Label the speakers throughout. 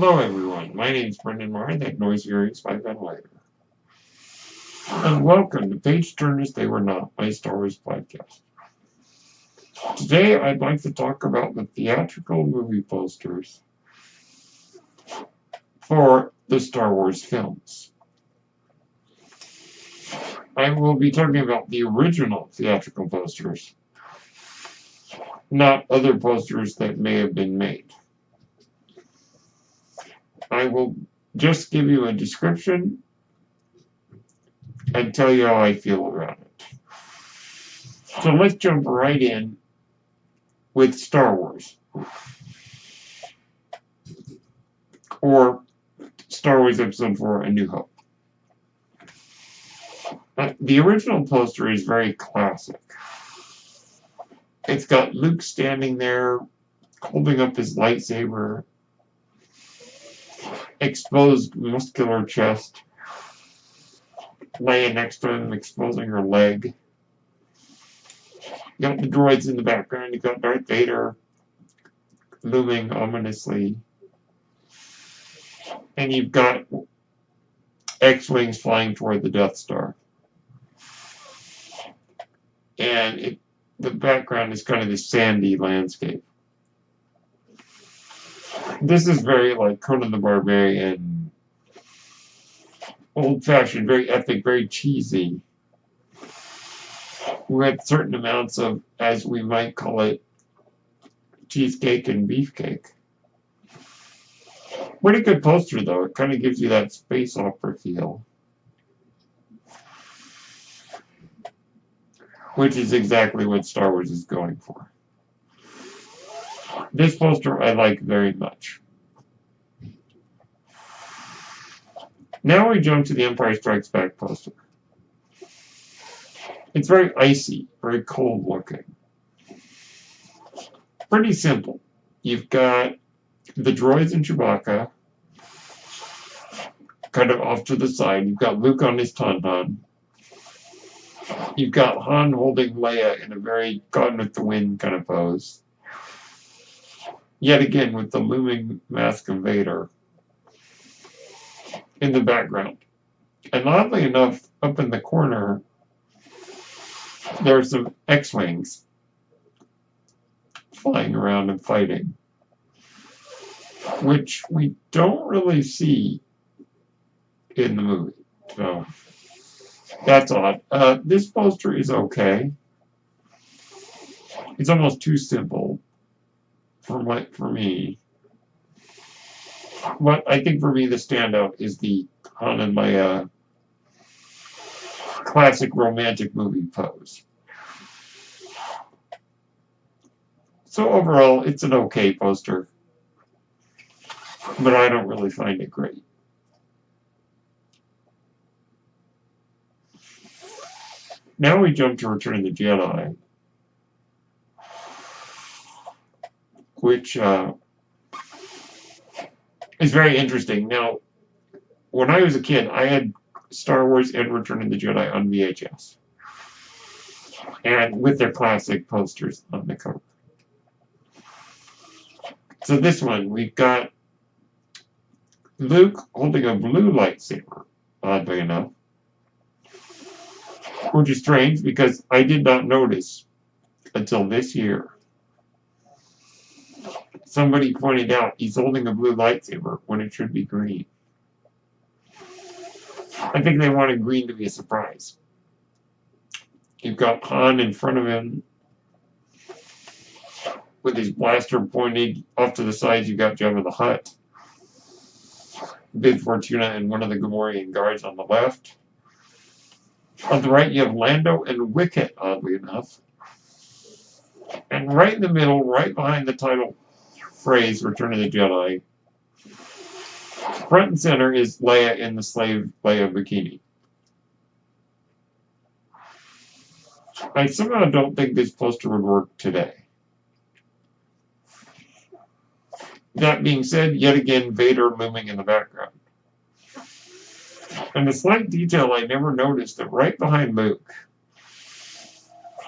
Speaker 1: Hello everyone, my name is Brendan Marr, that noise hearings by ventilator. And welcome to Page Turners They Were Not, my Star Wars podcast. Today I'd like to talk about the theatrical movie posters for the Star Wars films. I will be talking about the original theatrical posters, not other posters that may have been made. I will just give you a description and tell you how I feel about it. So let's jump right in with Star Wars. Or Star Wars Episode 4, A New Hope. The original poster is very classic. It's got Luke standing there, holding up his lightsaber, exposed muscular chest, Leia next to him, exposing her leg. You got the droids in the background. You got Darth Vader looming ominously. And you've got X-Wings flying toward the Death Star. And the background is kind of this sandy landscape. This is very like Conan the Barbarian, old-fashioned, very epic, very cheesy, with certain amounts of, as we might call it, cheesecake and beefcake. Pretty good poster, though. It kind of gives you that space opera feel, which is exactly what Star Wars is going for. This poster I like very much. Now we jump to the Empire Strikes Back poster. It's very icy, very cold looking. Pretty simple. You've got the droids and Chewbacca kind of off to the side. You've got Luke on his tauntaun. You've got Han holding Leia in a very Gone with the Wind kind of pose. Yet again with the looming mask of Vader in the background. And oddly enough, up in the corner, there are some X-Wings flying around and fighting, which we don't really see in the movie. So that's odd. This poster is okay. It's almost too simple for me. But I think for me the standout is the Han and Leia classic romantic movie pose. So overall, it's an okay poster, but I don't really find it great. Now we jump to Return of the Jedi, which is very interesting. Now, when I was a kid, I had Star Wars and Return of the Jedi on VHS, and with their classic posters on the cover. So this one, we've got Luke holding a blue lightsaber, oddly enough, which is strange because I did not notice until this year. Somebody pointed out he's holding a blue lightsaber when it should be green. I think they wanted green to be a surprise. You've got Han in front of him with his blaster pointed off to the sides. You've got Jabba the Hutt, Bib Fortuna, and one of the Gamorrean guards on the left. On the right, you have Lando and Wicket, oddly enough. And right in the middle, right behind the title phrase, Return of the Jedi, front and center is Leia in the slave Leia bikini. I somehow don't think this poster would work today. That being said, yet again, Vader looming in the background. And a slight detail I never noticed, that right behind Luke,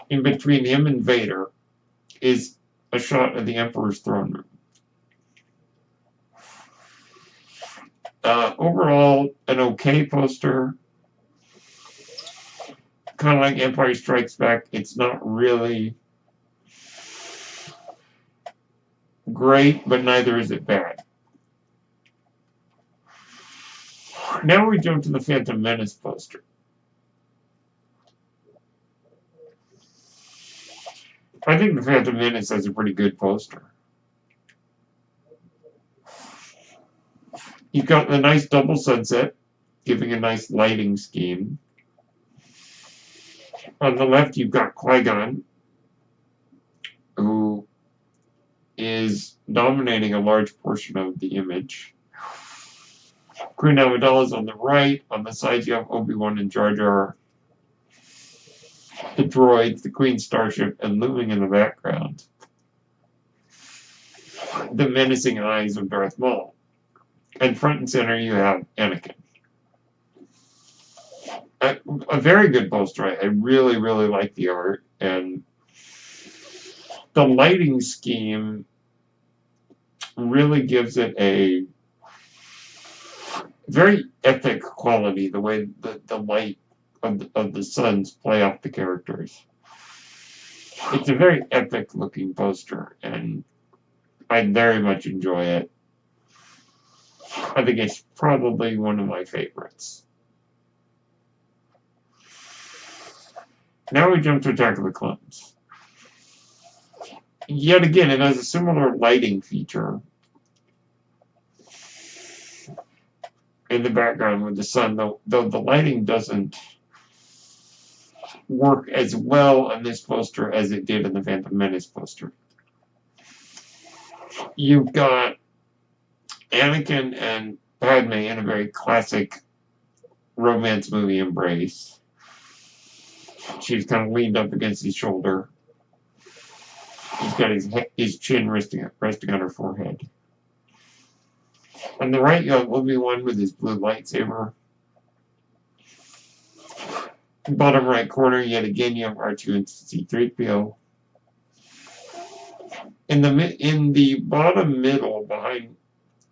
Speaker 1: in between him and Vader, is a shot of the Emperor's throne room. Overall, an okay poster. Kind of like Empire Strikes Back. It's not really great, but neither is it bad. Now we jump to the Phantom Menace poster. I think the Phantom Menace has a pretty good poster. You've got the nice double sunset, giving a nice lighting scheme. On the left, you've got Qui-Gon, who is dominating a large portion of the image. Queen Amidala is on the right. On the sides, you have Obi-Wan and Jar Jar, the droids, the Queen's starship, and looming in the background, the menacing eyes of Darth Maul. And front and center, you have Anakin. A very good poster. I really, really like the art. And the lighting scheme really gives it a very epic quality, the way the light of the suns play off the characters. It's a very epic looking poster, and I very much enjoy it. I think it's probably one of my favorites. Now we jump to Attack of the Clones. Yet again, it has a similar lighting feature in the background with the sun, though the lighting doesn't work as well on this poster as it did in the Phantom Menace poster. You've got Anakin and Padme in a very classic romance movie embrace. She's kind of leaned up against his shoulder. He's got his chin resting on her forehead. On the right, you have Obi-Wan with his blue lightsaber. Bottom right corner, yet again, you have R2 and C-3PO. In the bottom middle, behind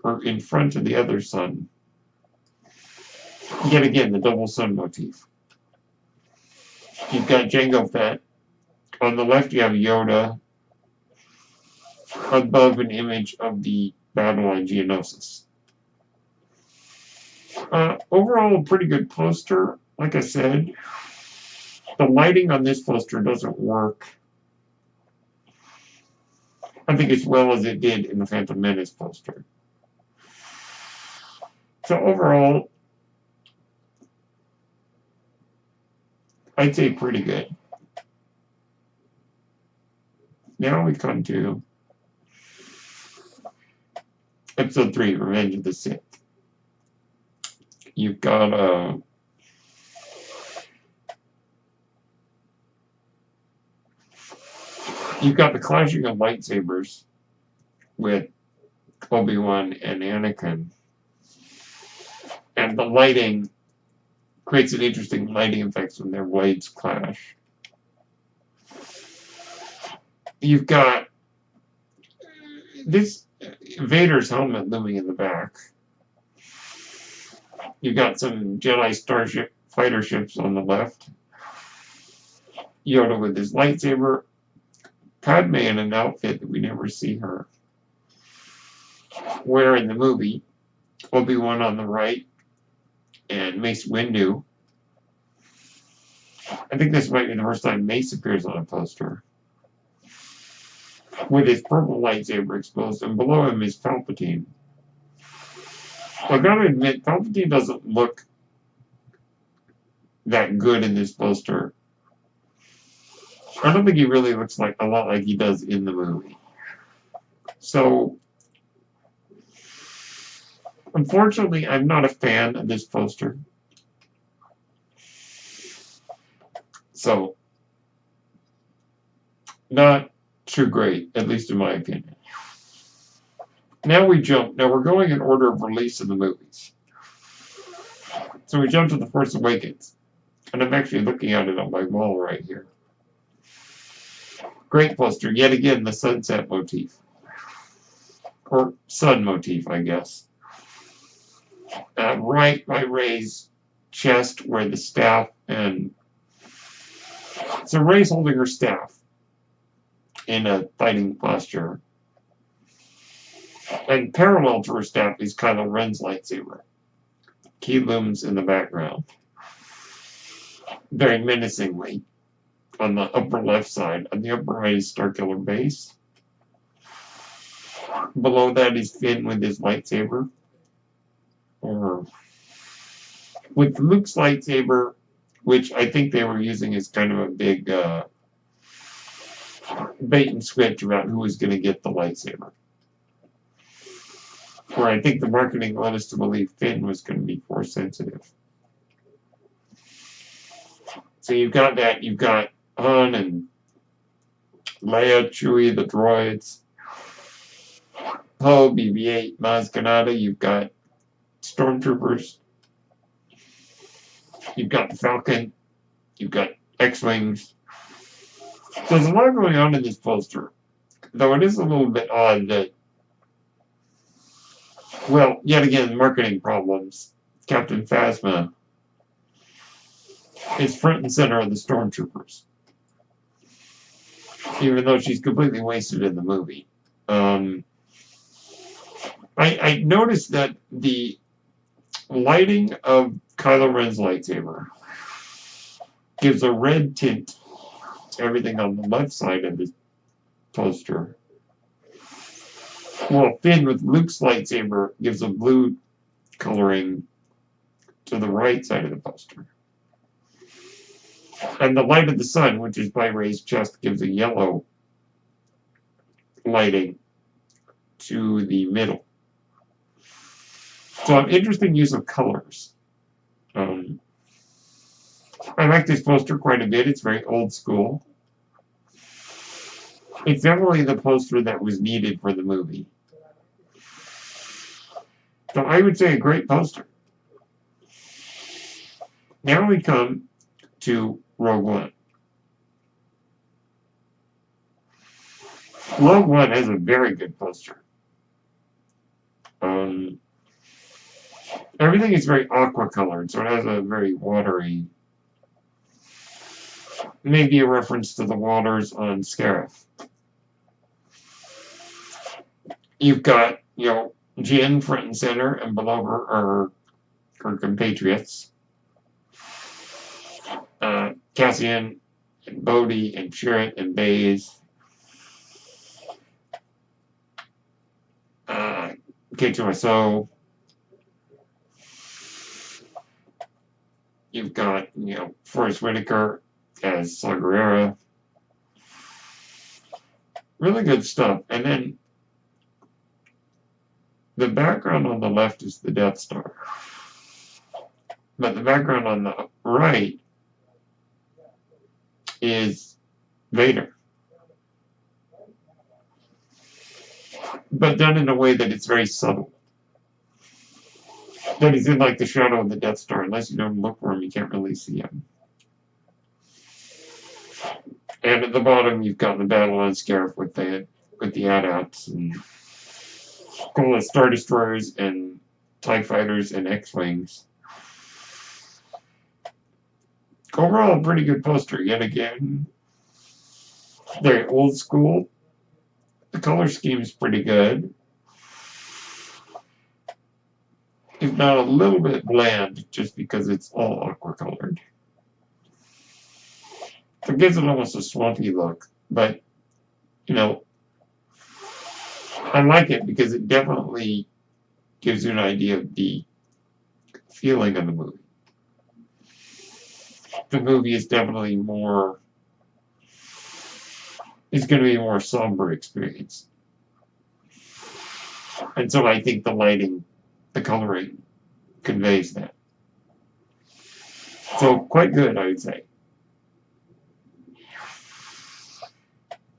Speaker 1: or in front of the other sun, yet again, the double sun motif. You've got Jango Fett. On the left, you have Yoda. Above, an image of the battle on Geonosis. Overall, a pretty good poster. Like I said, the lighting on this poster doesn't work, I think, as well as it did in the Phantom Menace poster. So overall, I'd say pretty good. Now we come to Episode 3, Revenge of the Sith. You've got the clashing of lightsabers with Obi-Wan and Anakin. And the lighting creates an interesting lighting effects when their blades clash. You've got this Vader's helmet looming in the back. You've got some Jedi starship fighter ships on the left. Yoda with his lightsaber. Padme in an outfit that we never see her wear in the movie. Obi-Wan on the right. And Mace Windu. I think this might be the first time Mace appears on a poster. With his purple lightsaber exposed, and below him is Palpatine. I've got to admit, Palpatine doesn't look that good in this poster. I don't think he really looks like a lot like he does in the movie. So, unfortunately, I'm not a fan of this poster. So, not too great, at least in my opinion. Now we're going in order of release of the movies. So we jump to The Force Awakens. And I'm actually looking at it on my wall right here. Great poster. Yet again, the sunset motif. Or sun motif, I guess. right by Rey's chest where the staff and... So Rey's holding her staff in a fighting posture. And parallel to her staff is Kylo Ren's lightsaber. He looms in the background, very menacingly, on the upper left side. On the upper right is Starkiller Base. Below that is Finn with his lightsaber. Or with Luke's lightsaber, which I think they were using as kind of a big bait and switch about who was going to get the lightsaber. Where I think the marketing led us to believe Finn was going to be Force sensitive. So you've got that. You've got Han and Leia, Chewie, the droids, Poe, BB-8, Maz Kanata. You've got stormtroopers. You've got the Falcon. You've got X-Wings. So there's a lot going on in this poster. Though it is a little bit odd that, well, yet again, marketing problems. Captain Phasma is front and center of the stormtroopers. Even though she's completely wasted in the movie. I noticed that the lighting of Kylo Ren's lightsaber gives a red tint to everything on the left side of the poster. Well, Finn with Luke's lightsaber gives a blue coloring to the right side of the poster. And the light of the sun, which is by Rey's chest, gives a yellow lighting to the middle. So an interesting use of colors. I like this poster quite a bit. It's very old school. It's definitely the poster that was needed for the movie. So I would say a great poster. Now we come to Rogue One. Rogue One has a very good poster. Everything is very aqua colored, so it has a very watery, maybe a reference to the waters on Scarif. You've got, Jyn front and center, and below her are her compatriots. Cassian, and Bodhi, and Chirrut, and Baze. K2SO. You've got, Forrest Whitaker as Saw Gerrera. Really good stuff. And then the background on the left is the Death Star. But the background on the right is Vader. But done in a way that it's very subtle. That he's in like the shadow of the Death Star. Unless you don't look for him, you can't really see him. And at the bottom, you've got the battle on Scarif with the AT-ATs and all the Star Destroyers and TIE Fighters and X-Wings. Overall, a pretty good poster. Yet again, very old school. The color scheme is pretty good. If not a little bit bland, just because it's all aqua colored. So it gives it almost a swampy look, but, I like it because it definitely gives you an idea of the feeling of the movie. The movie is definitely it's going to be a more somber experience. And so I think the lighting, the coloring, conveys that. So quite good, I would say.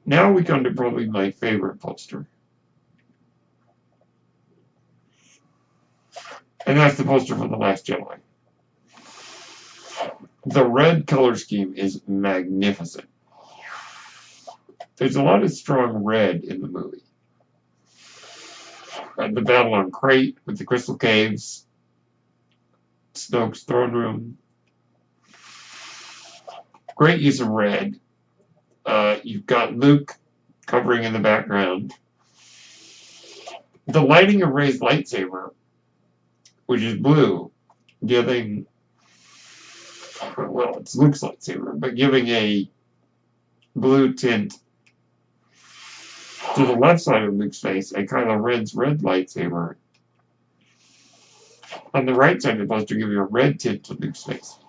Speaker 1: Now we come to probably my favorite poster. And that's the poster for The Last Jedi. The red color scheme is magnificent. There's a lot of strong red in the movie. The battle on Crate with the Crystal Caves, Snoke's throne room. Great use of red. You've got Luke covering in the background. The lighting of Rey's lightsaber, which is blue, giving, well, it's Luke's lightsaber, but giving a blue tint to the left side of Luke's face, a Kylo Ren's red lightsaber. On the right side of the poster, giving a red tint to Luke's face.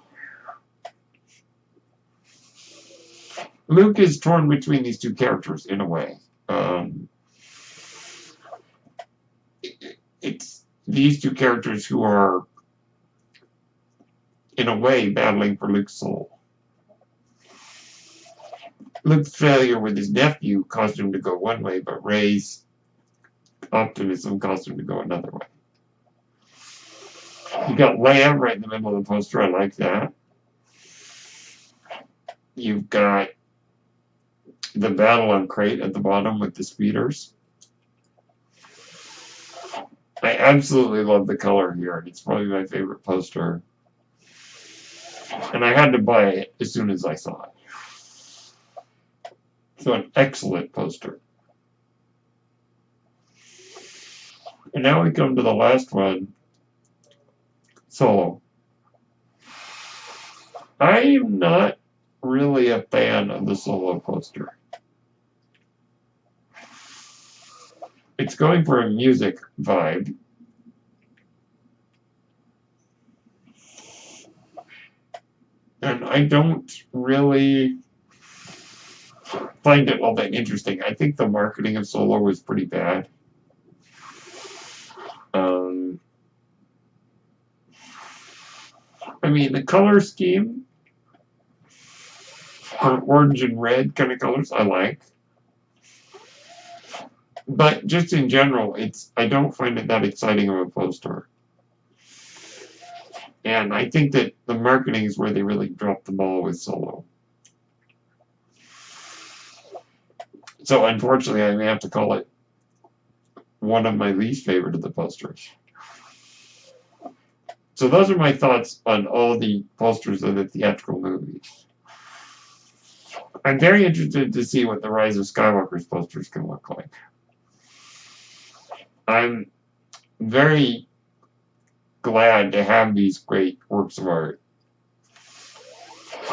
Speaker 1: Luke is torn between these two characters in a way. It's these two characters who are, in a way, battling for Luke's soul. Luke's failure with his nephew caused him to go one way, but Rey's optimism caused him to go another way. You got Leia right in the middle of the poster. I like that. You've got the battle on Crate at the bottom with the speeders. I absolutely love the color here. It's probably my favorite poster. And I had to buy it as soon as I saw it. So an excellent poster. And now we come to the last one. Solo. I am not really a fan of the Solo poster. It's going for a music vibe. And I don't really find it all that interesting. I think the marketing of Solo was pretty bad. I mean, the color scheme, orange and red kind of colors, I like. But just in general, I don't find it that exciting of a poster. And I think that the marketing is where they really dropped the ball with Solo. So unfortunately, I may have to call it one of my least favorite of the posters. So those are my thoughts on all the posters of the theatrical movies. I'm very interested to see what the Rise of Skywalker's posters can look like. I'm very glad to have these great works of art.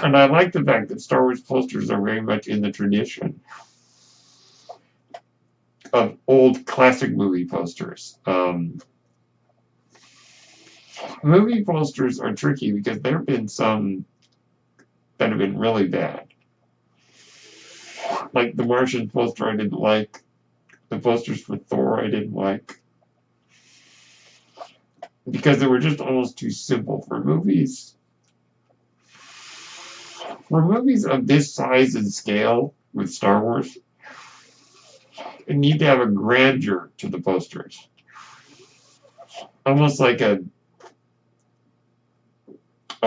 Speaker 1: And I like the fact that Star Wars posters are very much in the tradition of old classic movie posters. Movie posters are tricky because there have been some that have been really bad. Like the Martian poster I didn't like. The posters for Thor I didn't like. Because they were just almost too simple for movies. For movies of this size and scale with Star Wars, you need to have a grandeur to the posters. Almost like a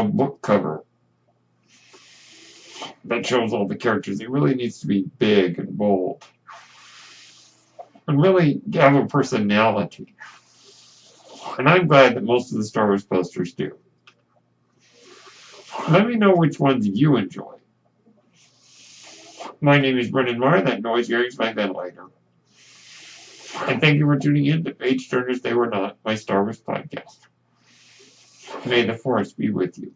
Speaker 1: book cover that shows all the characters. It really needs to be big and bold. And really have a personality. And I'm glad that most of the Star Wars posters do. Let me know which ones you enjoy. My name is Brendan Marr. That noise here is my ventilator. And thank you for tuning in to Page Turners They Were Not, my Star Wars podcast. May the Force be with you.